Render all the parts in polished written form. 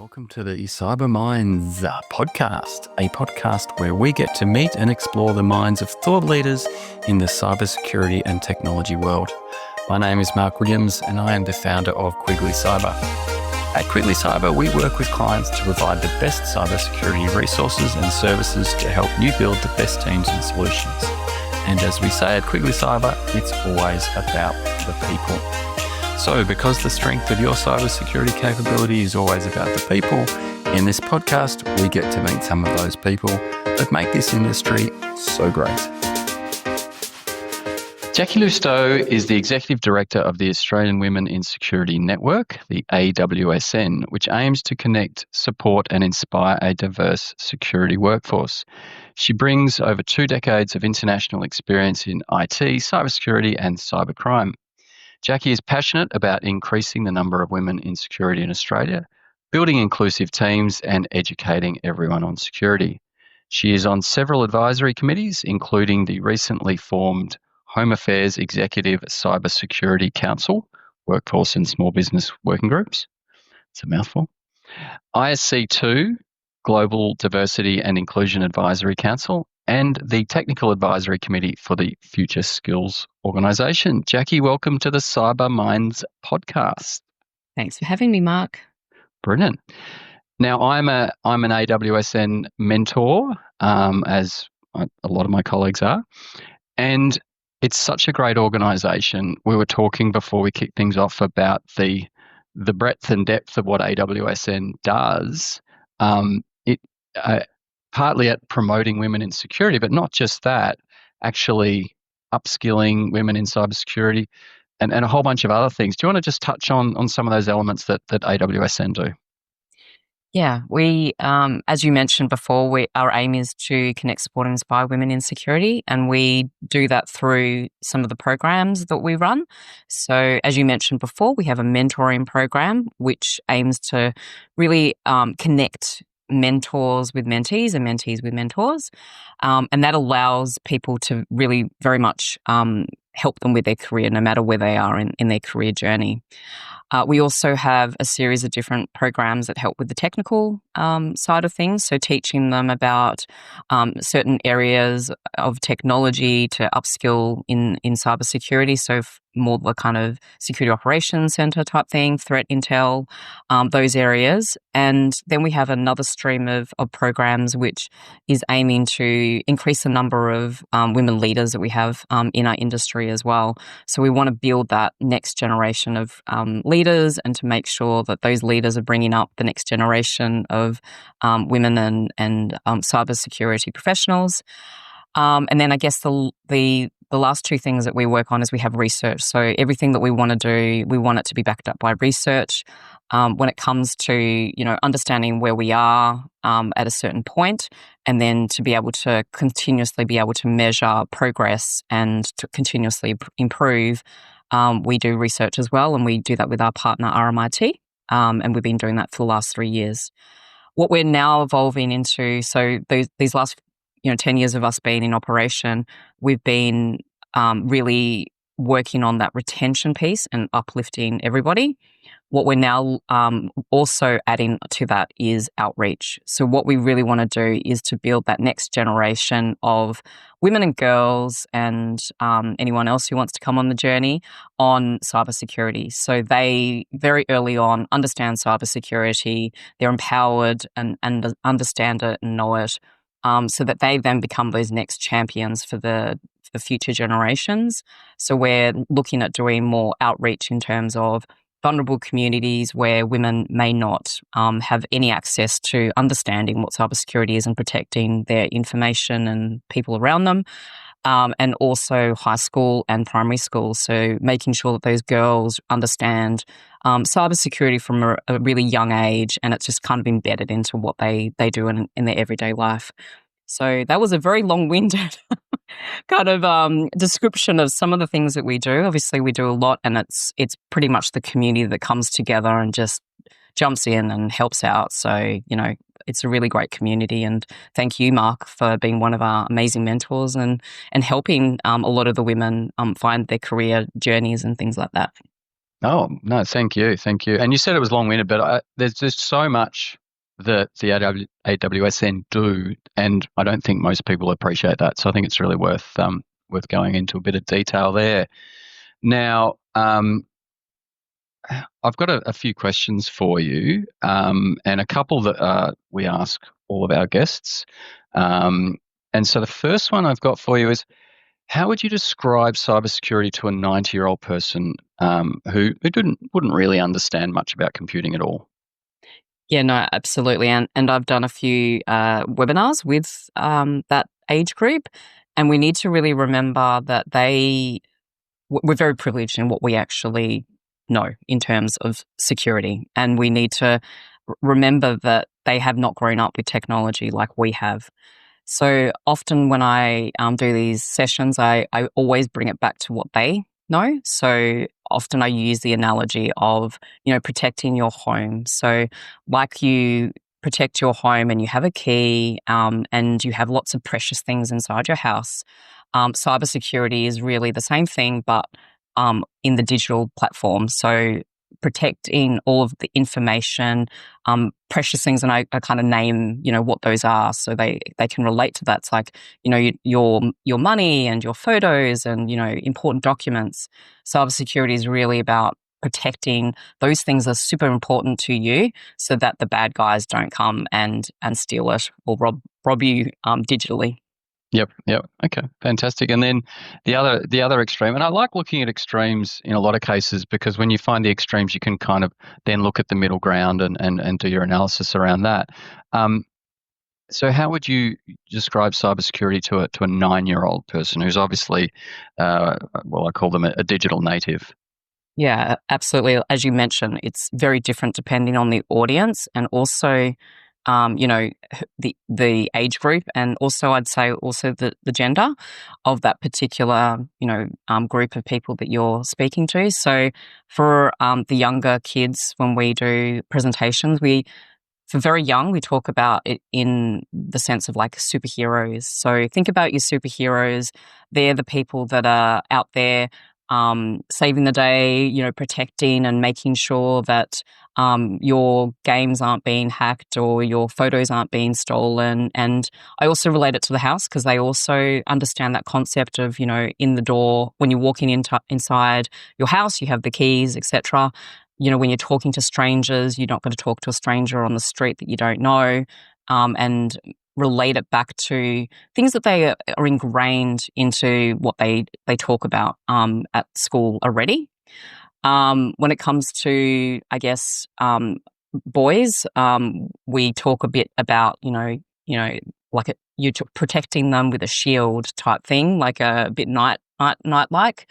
Welcome to the Cyber Mindsz podcast, a podcast where we get to meet and explore the minds of thought leaders in the cybersecurity and technology world. My name is Mark Williams and I am the founder of Quigley Cyber. At Quigley Cyber, we work with clients to provide the best cybersecurity resources and services to help you build the best teams and solutions. And as we say at Quigley Cyber, it's always about the people. So because the strength of your cybersecurity capability is always about the people, in this podcast, we get to meet some of those people that make this industry so great. Jacqui Loustau is the Executive Director of the Australian Women in Security Network, the AWSN, which aims to connect, support and inspire a diverse security workforce. She brings over 2 decades of international experience in IT, cybersecurity and cybercrime. Jacqui is passionate about increasing the number of women in security in Australia, building inclusive teams and educating everyone on security. She is on several advisory committees, including the recently formed Home Affairs Executive Cybersecurity Council, Workforce and Small Business Working Groups. It's a mouthful. ISC2, Global Diversity and Inclusion Advisory Council, and the Technical Advisory Committee for the Future Skills Organisation. Jacqui, welcome to the Cyber Mindsz podcast. Thanks for having me, Mark. Brilliant. Now, I'm an AWSN mentor, as a lot of my colleagues are, and it's such a great organisation. We were talking before we kicked things off about the breadth and depth of what AWSN does. Partly at promoting women in security, but not just that, actually upskilling women in cybersecurity and a whole bunch of other things. Do you want to just touch on some of those elements that AWSN do? Yeah, we, as you mentioned before, our aim is to connect, support and inspire women in security, and we do that through some of the programs that we run. So as you mentioned before, we have a mentoring program which aims to really connect mentors with mentees and mentees with mentors. And that allows people to really very much help them with their career, no matter where they are in their career journey. We also have a series of different programs that help with the technical side of things, so teaching them about certain areas of technology to upskill in cybersecurity, so more the kind of security operations center type thing, threat intel, those areas. And then we have another stream of programs which is aiming to increase the number of women leaders that we have in our industry as well. So we want to build that next generation of leaders and to make sure that those leaders are bringing up the next generation of women and cybersecurity professionals. And then I guess the last 2 things that we work on is we have research. So everything that we want to do, we want it to be backed up by research. When it comes to, understanding where we are at a certain point, and then to be able to continuously be able to measure progress and to continuously improve, we do research as well, and we do that with our partner RMIT, and we've been doing that for the last 3 years. What we're now evolving into, so these last 10 years of us being in operation, we've been really working on that retention piece and uplifting everybody. What we're now also adding to that is outreach. So what we really want to do is to build that next generation of women and girls and anyone else who wants to come on the journey on cybersecurity. So they very early on understand cybersecurity, they're empowered and understand it and know it, so that they then become those next champions for the future generations. So we're looking at doing more outreach in terms of vulnerable communities where women may not have any access to understanding what cybersecurity is and protecting their information and people around them. And also high school and primary school. So making sure that those girls understand cybersecurity from a really young age, and it's just kind of embedded into what they do in their everyday life. So that was a very long-winded kind of description of some of the things that we do. Obviously, we do a lot, and it's pretty much the community that comes together and just jumps in and helps out. So, it's a really great community. And thank you, Mark, for being one of our amazing mentors and helping a lot of the women find their career journeys and things like that. Oh, no, thank you. And you said it was long-winded, but there's just so much that the AWSN do, and I don't think most people appreciate that. So I think it's really worth going into a bit of detail there. Now, I've got a few questions for you, and a couple that we ask all of our guests. And so the first one I've got for you is, how would you describe cybersecurity to a 90-year-old person who wouldn't really understand much about computing at all? Yeah, no, absolutely. And I've done a few webinars with that age group, and we need to really remember that we're very privileged in what we actually know in terms of security. And we need to remember that they have not grown up with technology like we have. So often when I do these sessions, I always bring it back to what they know. So often I use the analogy of, protecting your home. So like you protect your home and you have a key and you have lots of precious things inside your house. Cybersecurity is really the same thing, but in the digital platform. So protecting all of the information, precious things, and I kind of name, what those are, so they can relate to that. It's like, your money and your photos and important documents. Cybersecurity is really about protecting those things that are super important to you, so that the bad guys don't come and steal it or rob you digitally. Yep. Okay, fantastic. And then the other extreme, and I like looking at extremes in a lot of cases, because when you find the extremes, you can kind of then look at the middle ground and do your analysis around that. So how would you describe cybersecurity to a 9-year-old person who's obviously, I call them a digital native? Yeah, absolutely. As you mentioned, it's very different depending on the audience and also, the age group, and also I'd say also the gender of that particular, group of people that you're speaking to. So for the younger kids, when we do presentations, for very young, we talk about it in the sense of like superheroes. So think about your superheroes. They're the people that are out there saving the day, protecting and making sure that your games aren't being hacked or your photos aren't being stolen. And I also relate it to the house, because they also understand that concept of, in the door, when you're walking inside your house, you have the keys, etc. When you're talking to strangers, you're not going to talk to a stranger on the street that you don't know, and relate it back to things that they are ingrained into what they talk about at school already. When it comes to, I guess, boys, we talk a bit about, like you protecting them with a shield type thing, like a bit night like.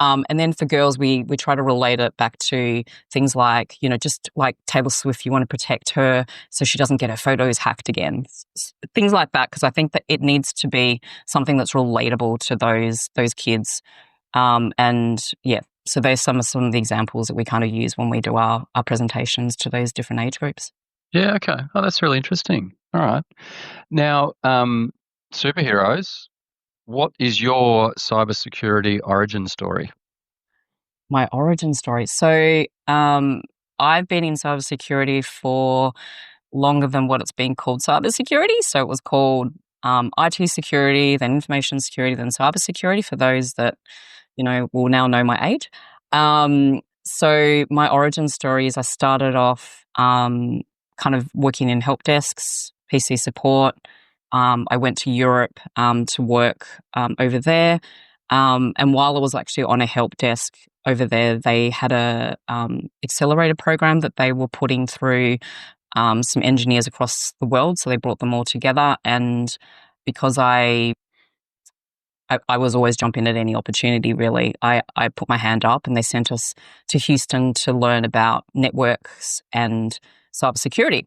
And then for girls, we try to relate it back to things like, just like Taylor Swift, you want to protect her so she doesn't get her photos hacked again. Things like that, because I think that it needs to be something that's relatable to those kids. And yeah, so there's some of the examples that we kind of use when we do our presentations to those different age groups. Yeah. Okay. Oh, that's really interesting. All right. Now, superheroes. What is your cybersecurity origin story? My origin story. So I've been in cybersecurity for longer than what it's been called cybersecurity. So it was called IT security, then information security, then cybersecurity, for those that, will now know my age. So my origin story is I started off kind of working in help desks, PC support. I went to Europe to work over there. And while I was actually on a help desk over there, they had a accelerator program that they were putting through some engineers across the world. So they brought them all together. And because I was always jumping at any opportunity, really, I put my hand up, and they sent us to Houston to learn about networks and cybersecurity.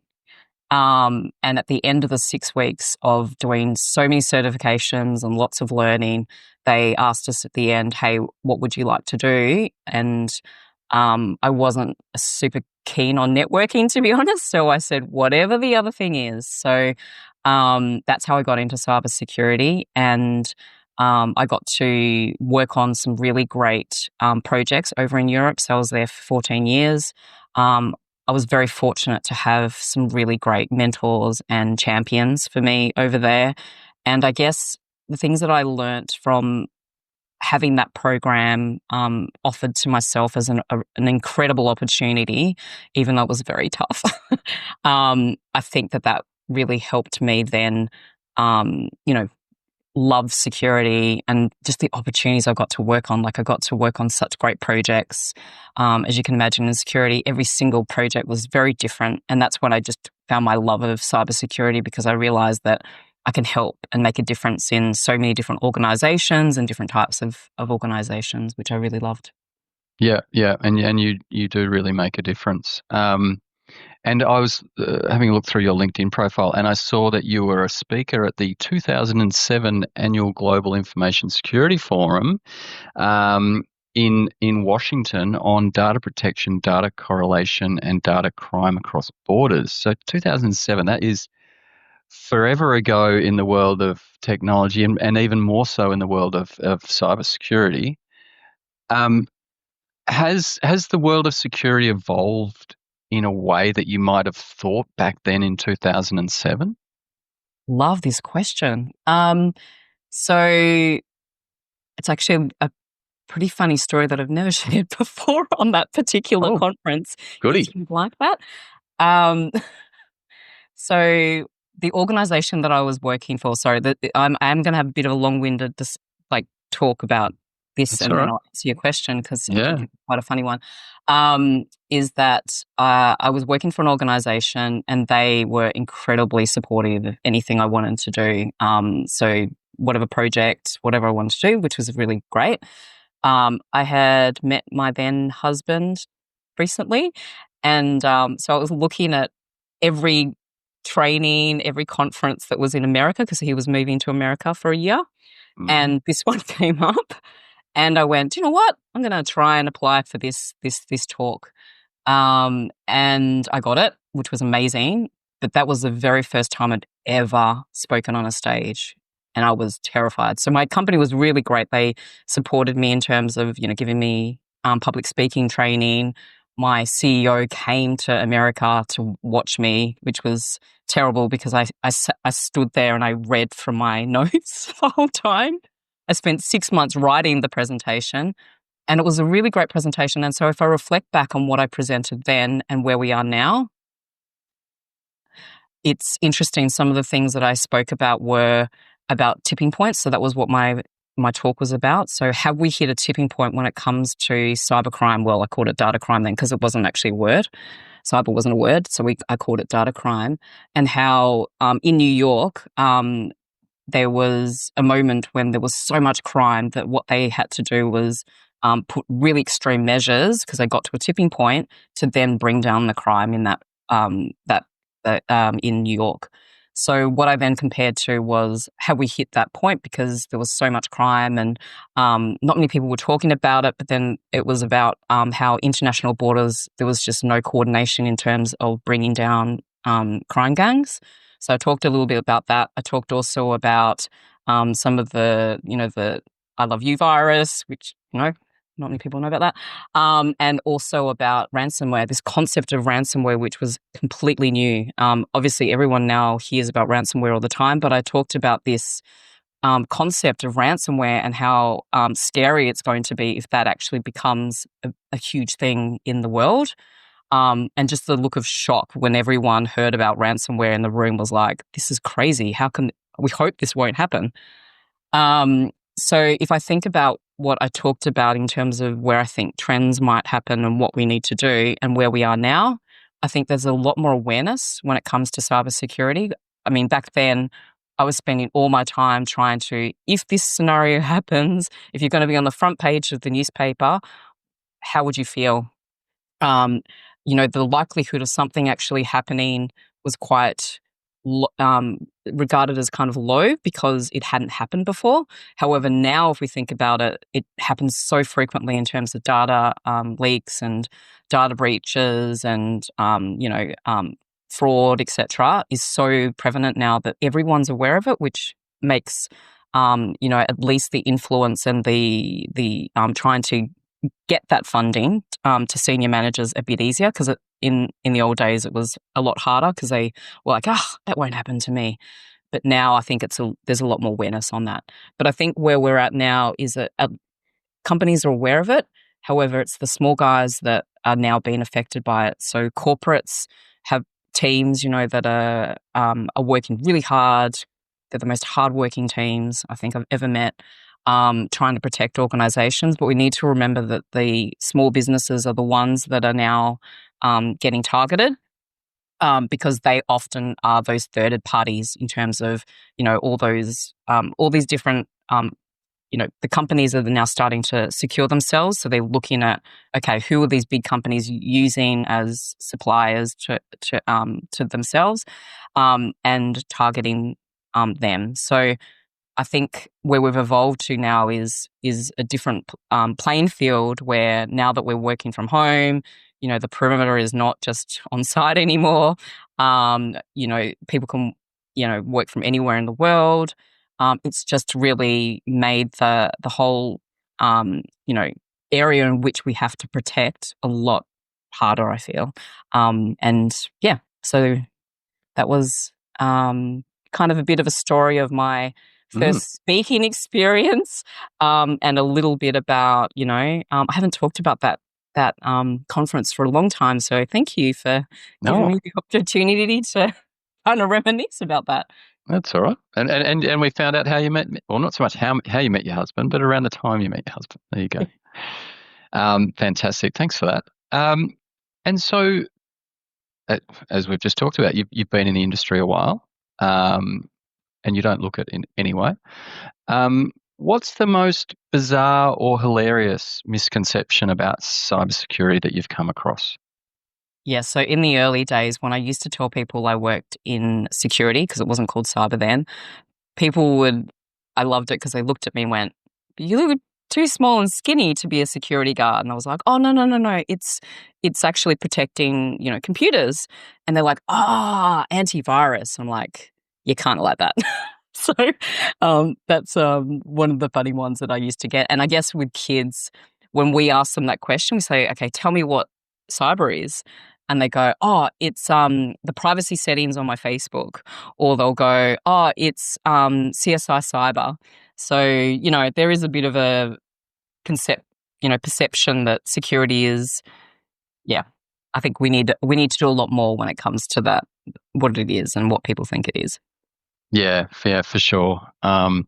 And at the end of the 6 weeks of doing so many certifications and lots of learning, they asked us at the end, hey, what would you like to do? And I wasn't super keen on networking, to be honest. So I said, whatever the other thing is. So that's how I got into cybersecurity. And I got to work on some really great projects over in Europe. So I was there for 14 years. I was very fortunate to have some really great mentors and champions for me over there. And I guess the things that I learnt from having that program offered to myself as an incredible opportunity, even though it was very tough. I think that really helped me then, love security and just the opportunities I got to work on. Like, I got to work on such great projects. As you can imagine, in security, every single project was very different. And that's when I just found my love of cybersecurity, because I realized that I can help and make a difference in so many different organizations and different types of organizations, which I really loved. Yeah, and you do really make a difference. And I was having a look through your LinkedIn profile, and I saw that you were a speaker at the 2007 Annual Global Information Security Forum in Washington on data protection, data correlation, and data crime across borders. So 2007, that is forever ago in the world of technology, and even more so in the world of cybersecurity. Has the world of security evolved in a way that you might have thought back then in 2007? Love this question. So it's actually a pretty funny story that I've never shared before on that particular conference. Goody. If you'd like that. Um, so the organization that I was working for, sorry, I am going to have a bit of a long-winded talk about this. That's and all then right. I'll answer your question, because Yeah. I think it's quite a funny one. Is that I was working for an organization, and they were incredibly supportive of anything I wanted to do. So whatever project, whatever I wanted to do, which was really great. I had met my then husband recently, and so I was looking at every training, every conference that was in America, because he was moving to America for a year. And this one came up, and I went, you know what? I'm going to try and apply for this talk. And I got it, which was amazing. But that was the very first time I'd ever spoken on a stage, and I was terrified. So my company was really great. They supported me in terms of, giving me public speaking training. My CEO came to America to watch me, which was terrible, because I stood there and I read from my notes the whole time. I spent 6 months writing the presentation, and it was a really great presentation. And so if I reflect back on what I presented then and where we are now, it's interesting. Some of the things that I spoke about were about tipping points. So that was what my talk was about. So have we hit a tipping point when it comes to cybercrime? Well, I called it data crime then, because it wasn't actually a word. Cyber wasn't a word, so I called it data crime. And how in New York, there was a moment when there was so much crime that what they had to do was put really extreme measures, because they got to a tipping point, to then bring down the crime in that in New York. So what I then compared to was, have we hit that point? Because there was so much crime, and not many people were talking about it. But then it was about how international borders, there was just no coordination in terms of bringing down crime gangs. So I talked a little bit about that. I talked also about some of the, the I Love You virus, which, not many people know about that. And also about ransomware, this concept of ransomware, which was completely new. Obviously, everyone now hears about ransomware all the time, but I talked about this concept of ransomware and how scary it's going to be if that actually becomes a huge thing in the world. And just the look of shock when everyone heard about ransomware in the room was like, this is crazy. We hope this won't happen. So if I think about what I talked about in terms of where I think trends might happen and what we need to do and where we are now, I think there's a lot more awareness when it comes to cybersecurity. I mean, back then, I was spending all my time trying to, if this scenario happens, if you're going to be on the front page of the newspaper, how would you feel? The likelihood of something actually happening was quite regarded as kind of low, because it hadn't happened before. However, now if we think about it, it happens so frequently in terms of data leaks and data breaches and fraud, etc., is so prevalent now that everyone's aware of it, which makes at least the influence and the trying to get that funding to senior managers a bit easier, because in the old days it was a lot harder because they were like, that won't happen to me. But now I think there's a lot more awareness on that. But I think where we're at now is that companies are aware of it. However, it's the small guys that are now being affected by it. So corporates have teams, that are working really hard. They're the most hardworking teams I think I've ever met, trying to protect organizations. But we need to remember that the small businesses are the ones that are now getting targeted, because they often are those third parties in terms of, all these different, the companies are now starting to secure themselves. So they're looking at, okay, who are these big companies using as suppliers to themselves, and targeting them. So I think where we've evolved to now is a different playing field, where now that we're working from home, the perimeter is not just on site anymore. People can, work from anywhere in the world. It's just really made the whole, area in which we have to protect a lot harder, I feel. And yeah, so that was kind of a bit of a story of my first speaking experience, and a little bit about, I haven't talked about that conference for a long time. So thank you for giving me the opportunity to kind of reminisce about that. That's all right. And we found out how you met, well, not so much how you met your husband, but around the time you met your husband. There you go. Fantastic. Thanks for that. And so, as we've just talked about, you've been in the industry a while, and you don't look it in any way. What's the most bizarre or hilarious misconception about cybersecurity that you've come across? Yeah, so in the early days, when I used to tell people I worked in security, because it wasn't called cyber then, I loved it because they looked at me and went, "You look too small and skinny to be a security guard." And I was like, "Oh, no. It's actually protecting, computers." And they're like, antivirus. I'm like, "You're kind of like that." So that's one of the funny ones that I used to get. And I guess with kids, when we ask them that question, we say, "Okay, tell me what cyber is." And they go, "Oh, it's the privacy settings on my Facebook." Or they'll go, "Oh, it's CSI Cyber." So, there is a bit of a perception that security is, yeah. I think we need to do a lot more when it comes to that, what it is and what people think it is. Yeah, for sure. Grant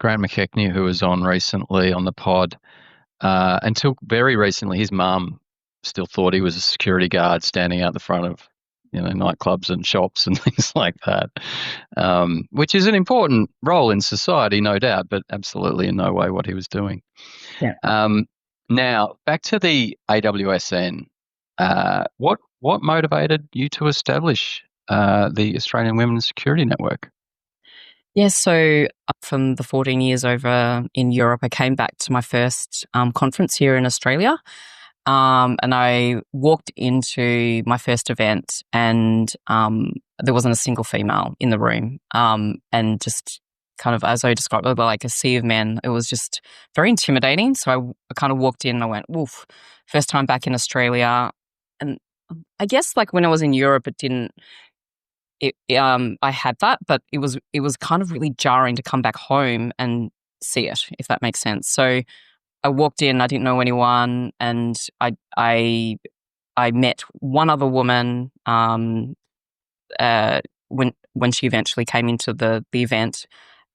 McKechnie, who was on recently on the pod, until very recently, his mum still thought he was a security guard standing out the front of, nightclubs and shops and things like that, which is an important role in society, no doubt, but absolutely in no way what he was doing. Yeah. Now, back to the AWSN. What motivated you to establish the Australian Women's Security Network? Yeah, so from the 14 years over in Europe, I came back to my first conference here in Australia. And I walked into my first event, and there wasn't a single female in the room. And just kind of, as I described it, like a sea of men. It was just very intimidating. So I kind of walked in and I went, "Woof, first time back in Australia." And I guess like when I was in Europe, I had that, but it was kind of really jarring to come back home and see it, if that makes sense. So I walked in, I didn't know anyone, and I met one other woman when she eventually came into the event,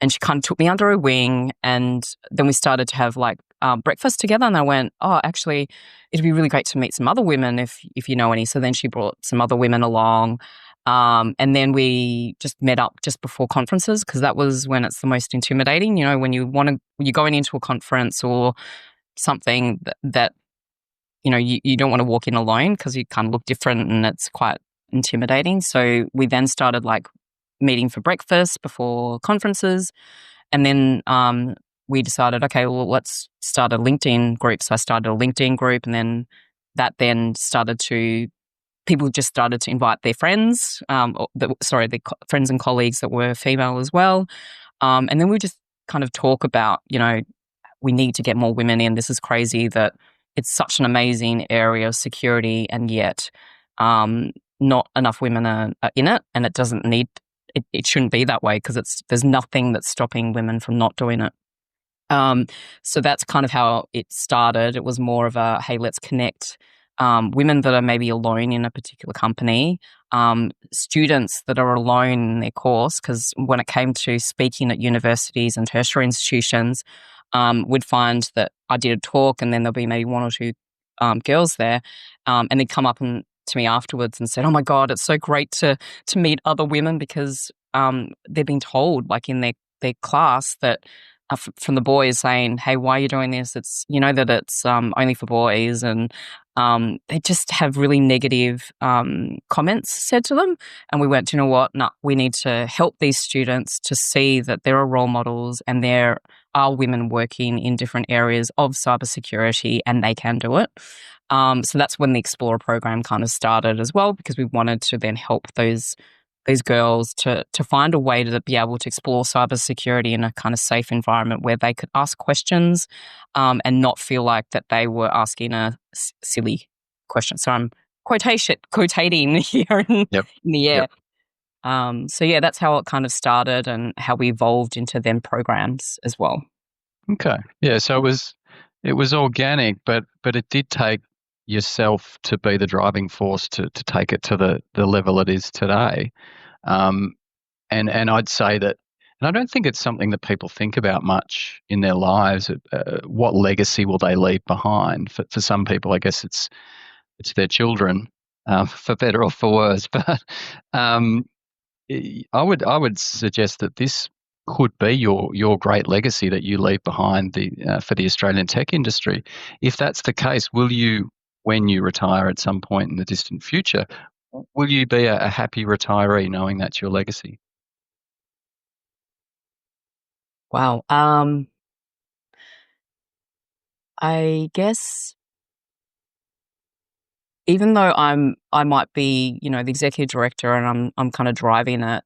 and she kind of took me under her wing, and then we started to have like breakfast together, and I went, "Oh, actually, it'd be really great to meet some other women if you know any." So then she brought some other women along. And then we just met up just before conferences, because that was when it's the most intimidating. When you're going into a conference or something that you don't want to walk in alone because you kind of look different and it's quite intimidating. So we then started like meeting for breakfast before conferences, and then we decided, okay, well, let's start a LinkedIn group. So I started a LinkedIn group, and then that started to. People just started to invite their friends, their friends and colleagues that were female as well. And then we just kind of talk about, we need to get more women in. This is crazy that, it's such an amazing area of security, and yet not enough women are in it, and it doesn't need it shouldn't be that way, because there's nothing that's stopping women from not doing it. So that's kind of how it started. It was more of a, hey, let's connect women that are maybe alone in a particular company, students that are alone in their course, because when it came to speaking at universities and tertiary institutions, we'd find that I did a talk, and then there'll be maybe one or two girls there, and they'd come up to me afterwards and said, "Oh my God, it's so great to meet other women," because they've been told, like in their class, that from the boys saying, "Hey, why are you doing this? It's that it's only for boys," and they just have really negative comments said to them. And we went, you know what? No, we need to help these students to see that there are role models, and there are women working in different areas of cybersecurity, and they can do it. So that's when the Explorer program kind of started as well, because we wanted to then help those girls to find a way to be able to explore cybersecurity in a kind of safe environment where they could ask questions and not feel like that they were asking a silly question. So I'm quotating here in the air. Yep. So yeah, that's how it kind of started, and how we evolved into them programs as well. Okay. Yeah. So it was organic, but it did take yourself to be the driving force to take it to the level it is today. And I'd say that, and I don't think it's something that people think about much in their lives. What legacy will they leave behind? For some people, I guess it's their children, for better or for worse. But I would suggest that this could be your great legacy that you leave behind for the Australian tech industry. If that's the case, will you, when you retire at some point in the distant future, will you be a happy retiree knowing that's your legacy? Wow. I guess even though I might be, the executive director, and I'm kind of driving it,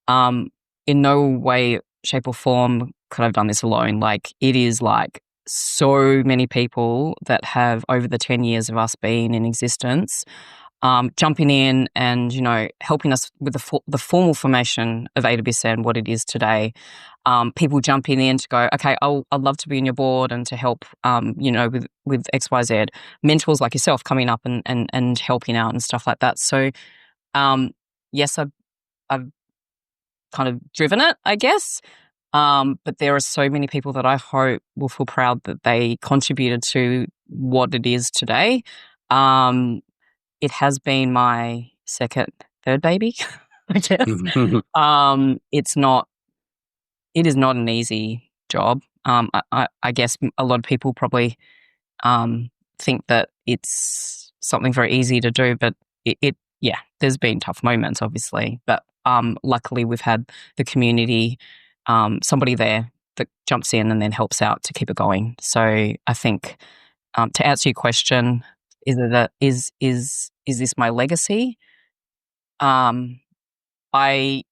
in no way, shape or form could I've done this alone. Like, it is like so many people that have, over the 10 years of us being in existence, jumping in and, helping us with the formal formation of AWSN, what it is today. People jumping in to go, okay, I'd love to be on your board and to help, with XYZ. Mentors like yourself coming up and helping out and stuff like that. So, yes, I've kind of driven it, I guess. But there are so many people that I hope will feel proud that they contributed to what it is today. It has been my third baby, I guess. It is not an easy job. I guess a lot of people probably think that it's something very easy to do, but yeah, there's been tough moments, obviously. But luckily, we've had the community, somebody there that jumps in and then helps out to keep it going. So I think, to answer your question, is this my legacy? I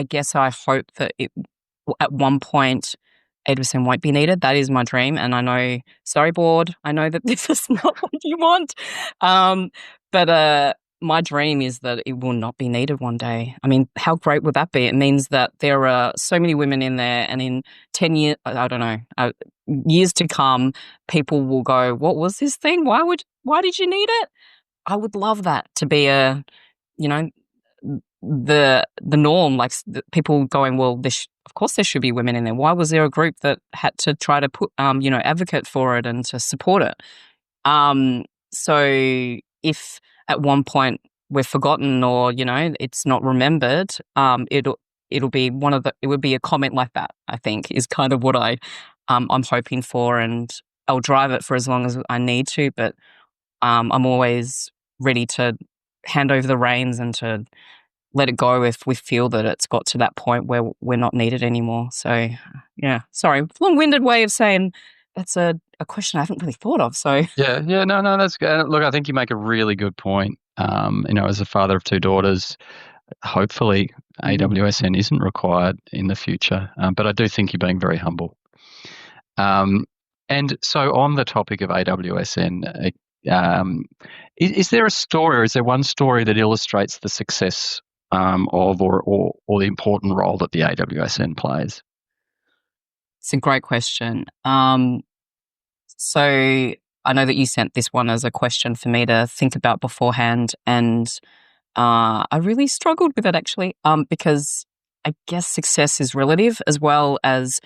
guess I hope that at one point, AWSN won't be needed. That is my dream, and I know, sorry, board, I know that this is not what you want, but my dream is that it will not be needed one day. I mean, how great would that be? It means that there are so many women in there, and in 10 years, I don't know, years to come, people will go, "What was this thing? Why did you need it?" I would love that to be you know, the norm, like people going, well, of course there should be women in there. Why was there a group that had to try to put, advocate for it and to support it? So if at one point we're forgotten, or it's not remembered, it'll be it would be a comment like that, I think, is kind of what I'm hoping for, and I'll drive it for as long as I need to, but I'm always ready to hand over the reins and to let it go if we feel that it's got to that point where we're not needed anymore. So, yeah, sorry, long-winded way of saying that's a question I haven't really thought of. So Yeah, no, that's good. Look, I think you make a really good point. As a father of two daughters, hopefully AWSN isn't required in the future, but I do think you're being very humble. And so, on the topic of AWSN, is there a story, or is there one story that illustrates the success of, or the important role that the AWSN plays? It's a great question. So I know that you sent this one as a question for me to think about beforehand, and I really struggled with it actually, because I guess success is relative, as well as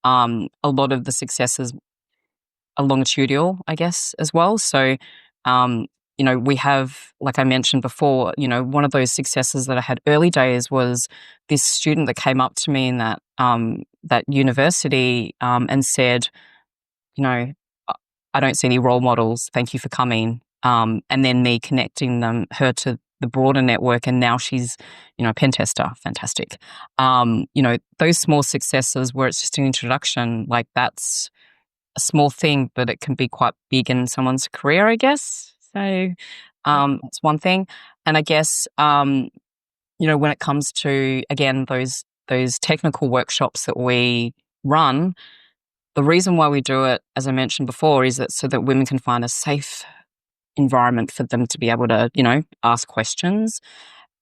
a lot of the successes are longitudinal, I guess, as well. So, um, we have, like I mentioned before, one of those successes that I had early days was this student that came up to me in that university, and said, you know, "I I don't see any role models. Thank you for coming." And then me connecting her to the broader network, and now she's, a pen tester. Fantastic. Those small successes where it's just an introduction, like that's a small thing, but it can be quite big in someone's career, I guess. So that's one thing. And I guess when it comes to, again, those technical workshops that we run, the reason why we do it, as I mentioned before, is that so that women can find a safe environment for them to be able to, ask questions.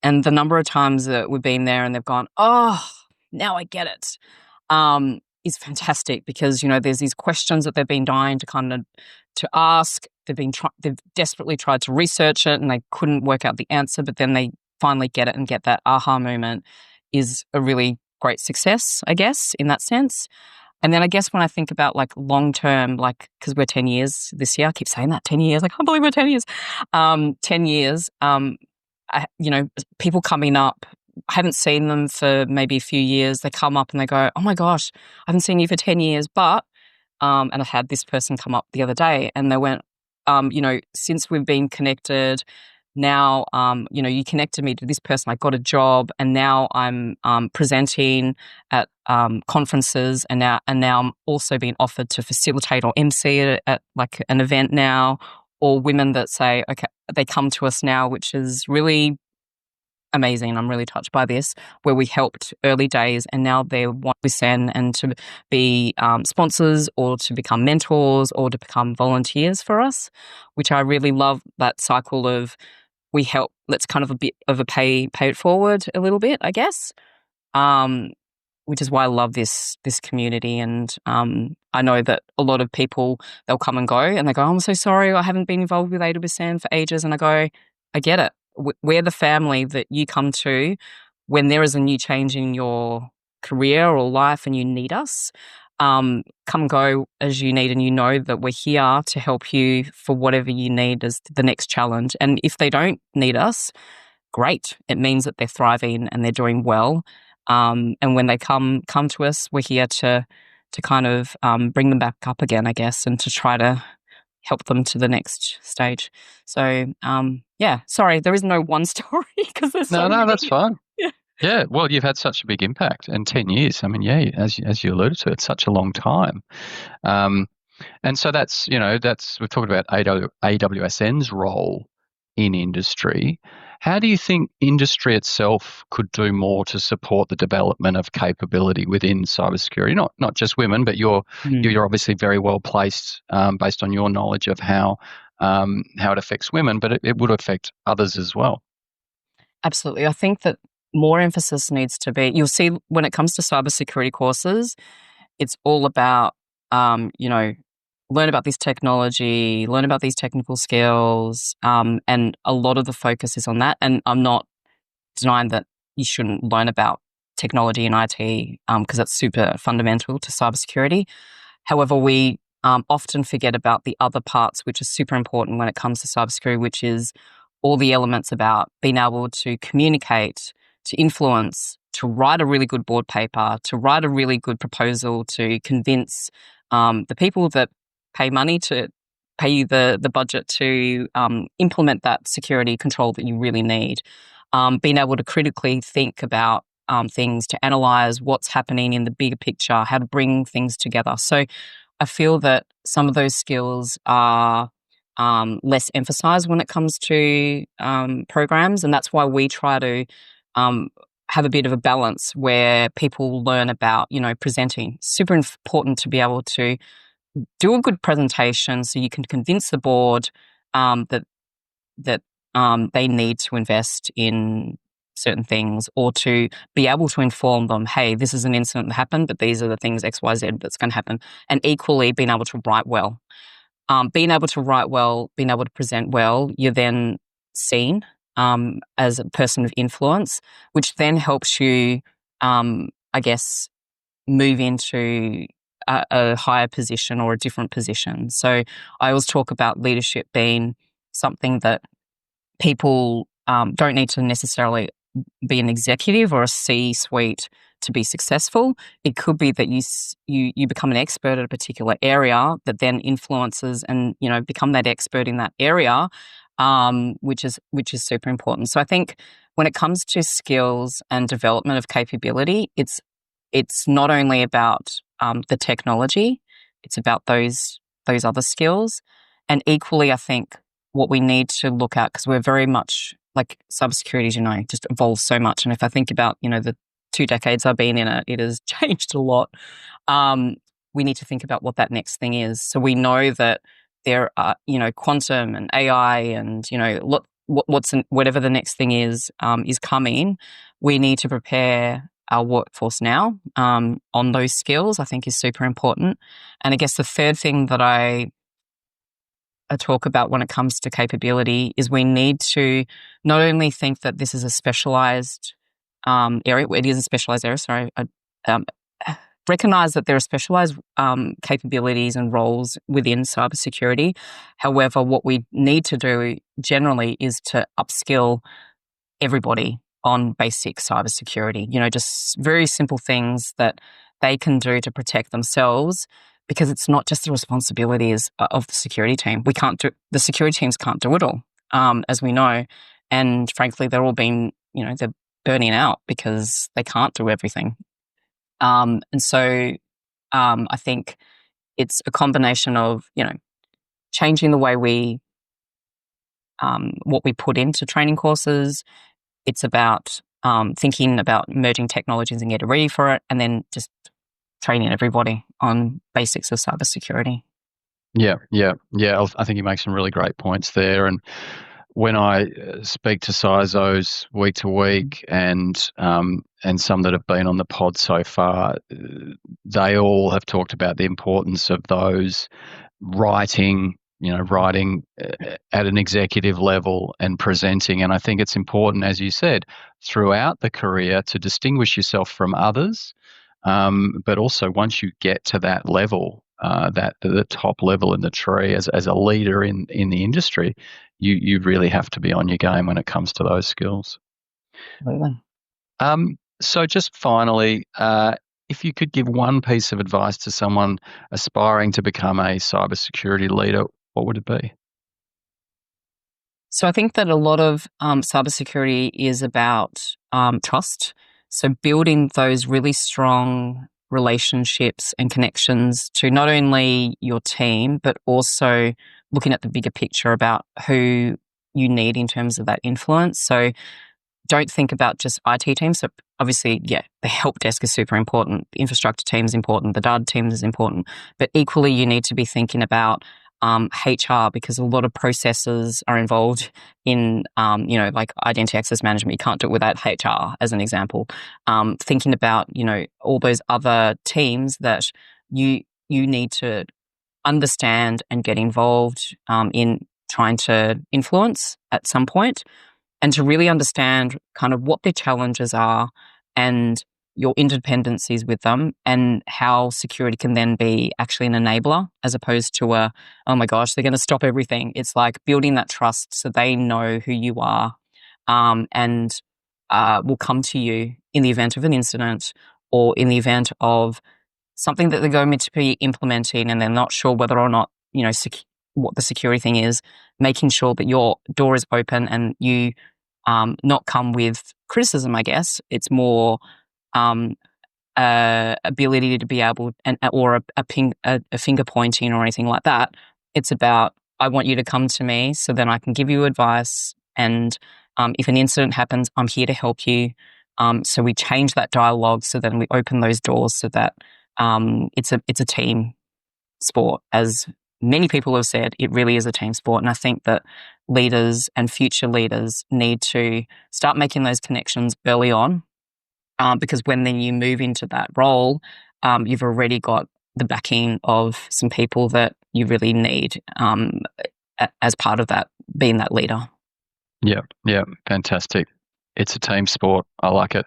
And the number of times that we've been there and they've gone, "Oh, now I get it," is fantastic, because, there's these questions that they've been dying to kind of to ask. They've desperately tried to research it and they couldn't work out the answer, but then they finally get it and get that aha moment is a really great success, I guess, in that sense. And then I guess when I think about like long term, like, because we're 10 years this year, I keep saying that 10 years, I can't believe we're 10 years. 10 years, people coming up, I haven't seen them for maybe a few years. They come up and they go, "Oh my gosh, I haven't seen you for 10 years." But, and I had this person come up the other day and they went, "Since we've been connected, now, you connected me to this person. I got a job, and now I'm presenting at conferences, and now I'm also being offered to facilitate or MC at like an event now." Or women that say, okay, they come to us now, which is really amazing. I'm really touched by this, where we helped early days and now they want to send and to be sponsors or to become mentors or to become volunteers for us, which I really love that cycle of we help. Let's kind of a bit of a pay it forward a little bit, I guess. Which is why I love this community. And I know that a lot of people, they'll come and go and they go, "I'm so sorry, I haven't been involved with AWSN for ages." And I go, "I get it. We're the family that you come to when there is a new change in your career or life and you need us. Come and go as you need, and you know that we're here to help you for whatever you need as the next challenge. And if they don't need us, great. It means that they're thriving and they're doing well. And when they come to us, we're here to kind of bring them back up again, I guess, and to try to help them to the next stage." So, sorry, there is no one story because there's so No, many. that's fine. Yeah. Yeah, well, you've had such a big impact, and 10 years. I mean, yeah, as you alluded to, it's such a long time. And so we've talked about AWSN's role in industry. How do you think industry itself could do more to support the development of capability within cybersecurity? Not just women, but you're obviously very well placed based on your knowledge of how it affects women, but it would affect others as well. Absolutely. I think that more emphasis needs to be, you'll see when it comes to cybersecurity courses, it's all about, learn about this technology, learn about these technical skills, and a lot of the focus is on that. And I'm not denying that you shouldn't learn about technology and IT, because that's super fundamental to cybersecurity. However, we often forget about the other parts, which are super important when it comes to cybersecurity, which is all the elements about being able to communicate, to influence, to write a really good board paper, to write a really good proposal, to convince the people that pay money to pay you the budget to implement that security control that you really need. Being able to critically think about things, to analyze what's happening in the bigger picture, how to bring things together. So I feel that some of those skills are less emphasized when it comes to programs. And that's why we try to have a bit of a balance where people learn about, presenting. Super important to be able to do a good presentation so you can convince the board that they need to invest in certain things, or to be able to inform them, hey, this is an incident that happened, but these are the things X, Y, Z that's going to happen. And equally, being able to write well. Being able to write well, being able to present well, you're then seen as a person of influence, which then helps you, I guess, move into a higher position or a different position. So I always talk about leadership being something that people don't need to necessarily be an executive or a C-suite to be successful. It could be that you become an expert at a particular area that then influences and become that expert in that area, which is super important. So I think when it comes to skills and development of capability, it's not only about the technology, it's about those other skills. And equally, I think what we need to look at, because we're very much like cybersecurity, as just evolves so much. And if I think about, the 2 decades I've been in it, it has changed a lot. We need to think about what that next thing is. So we know that there are, quantum and AI and, whatever the next thing is coming. We need to prepare our workforce now on those skills, I think is super important. And I guess the third thing that I talk about when it comes to capability is we need to not only think that this is a specialized area, it is a specialized area, sorry, recognize that there are specialized capabilities and roles within cybersecurity. However, what we need to do generally is to upskill everybody on basic cybersecurity, just very simple things that they can do to protect themselves, because it's not just the responsibilities of the security team. The security teams can't do it all, as we know. And frankly, they're all they're burning out because they can't do everything. And so I think it's a combination of, changing the way what we put into training courses. It's about thinking about emerging technologies and getting ready for it, and then just training everybody on basics of cybersecurity. Yeah. I think you make some really great points there. And when I speak to CISOs week to week, and some that have been on the pod so far, they all have talked about the importance of those writing at an executive level and presenting. And I think it's important, as you said, throughout the career to distinguish yourself from others. But also once you get to that level, that the top level in the tree as a leader in the industry, you really have to be on your game when it comes to those skills. Absolutely. So just finally, if you could give one piece of advice to someone aspiring to become a cybersecurity leader, what would it be? So I think that a lot of cybersecurity is about trust. So building those really strong relationships and connections to not only your team, but also looking at the bigger picture about who you need in terms of that influence. So don't think about just IT teams. So obviously, the help desk is super important. The infrastructure team is important. The data team is important. But equally, you need to be thinking about HR, because a lot of processes are involved in, like identity access management. You can't do it without HR, as an example. Thinking about, all those other teams that you need to understand and get involved in trying to influence at some point, and to really understand kind of what their challenges are and your interdependencies with them, and how security can then be actually an enabler as opposed to oh my gosh, they're going to stop everything. It's like building that trust so they know who you are, and will come to you in the event of an incident or in the event of something that they're going to be implementing and they're not sure whether or not, what the security thing is, making sure that your door is open and you not come with criticism, I guess. It's more ability to be able, or a finger pointing or anything like that. It's about, I want you to come to me so then I can give you advice, and if an incident happens, I'm here to help you. So we change that dialogue, so then we open those doors so that it's a team sport. As many people have said, it really is a team sport. And I think that leaders and future leaders need to start making those connections early on, because when then you move into that role, you've already got the backing of some people that you really need as part of that, being that leader. Yeah, fantastic. It's a team sport. I like it.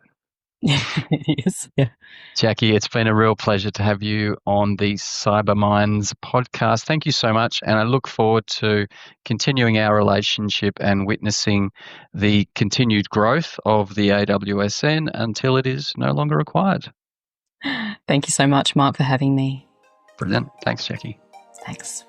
It is. Yeah. Jacqui, it's been a real pleasure to have you on the Cyber Mindsz podcast. Thank you so much. And I look forward to continuing our relationship and witnessing the continued growth of the AWSN until it is no longer required. Thank you so much, Mark, for having me. Brilliant. Thanks, Jacqui. Thanks.